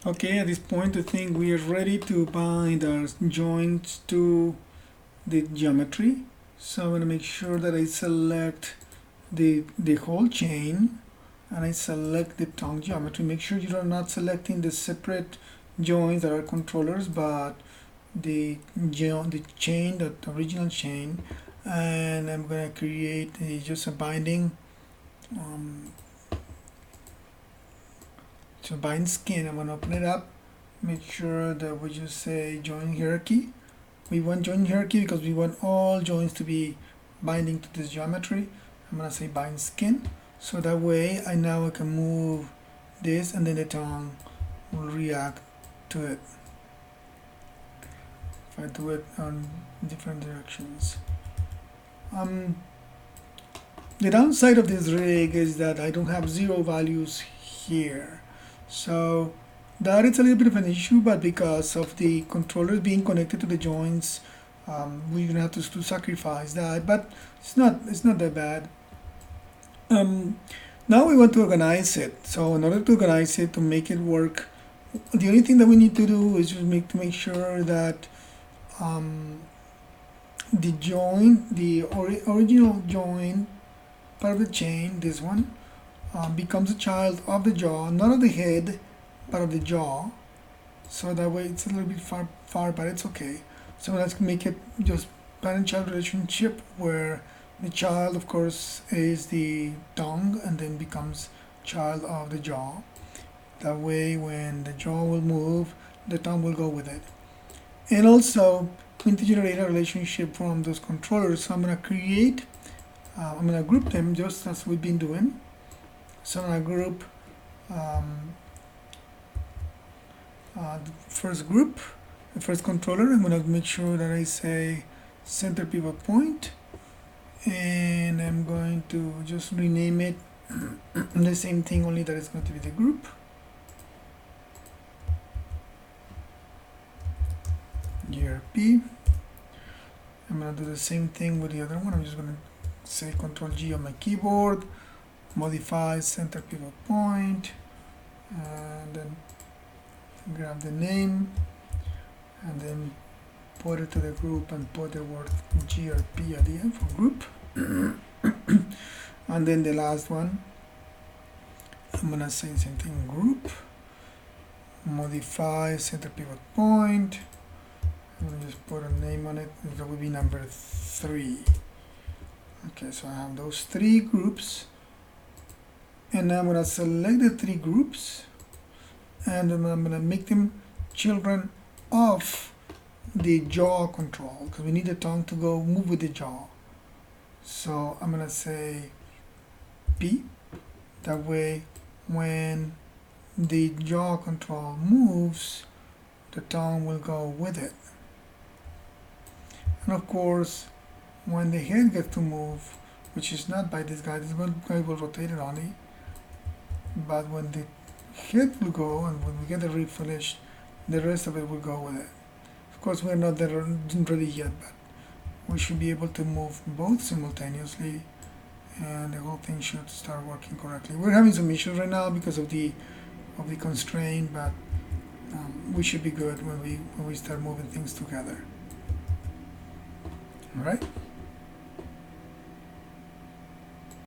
Okay, at this point I think we are ready to bind our joints to the geometry. So I'm going to make sure that I select the whole chain and I select the tongue geometry. Make sure you are not selecting the separate joints that are controllers, but the chain, the original chain. And I'm going to create just a binding to bind skin. I'm going to open it up, make sure that we just say join hierarchy. We want join hierarchy because we want all joints to be binding to this geometry. I'm going to say bind skin, so that way I can move this and then the tongue will react to it if I do it on different directions. The downside of this rig is that I don't have 0 values here, so that is a little bit of an issue, but because of the controllers being connected to the joints, we're gonna have to sacrifice that, but it's not that bad. Now we want to organize it. So in order to organize it, to make it work, the only thing that we need to do is just make sure that the joint, the original joint part of the chain, this one, becomes a child of the jaw, not of the head, but of the jaw. So that way it's a little bit far, but it's okay. So let's make it just parent-child relationship, where the child, of course, is the tongue and then becomes child of the jaw. That way when the jaw will move, the tongue will go with it. And also we need to generate a relationship from those controllers. So I'm going to create, I'm going to group them just as we've been doing. So I'm going to group the first group, the first controller. I'm going to make sure that I say center pivot point, and I'm going to just rename it the same thing, only that it's going to be the group. GRP. I'm going to do the same thing with the other one. I'm just going to say Control G on my keyboard, modify center pivot point, and then grab the name and then put it to the group and put the word GRP at the end for group. And then the last one, I'm gonna say the same thing, group, modify center pivot point, and just put a name on it. That will be number 3. Okay, so I have those 3 groups, and now I'm gonna select the 3 groups, and then I'm gonna make them children of the jaw control, because we need the tongue to go move with the jaw. So I'm gonna say P. That way when the jaw control moves, the tongue will go with it. And of course, when the head gets to move, which is not by this guy will rotate it only, but when the head will go and when we get the rig finished, the rest of it will go with it. Of course, we're not there ready yet, but we should be able to move both simultaneously, and the whole thing should start working correctly. We're having some issues right now because of the constraint, but we should be good when we start moving things together. All right.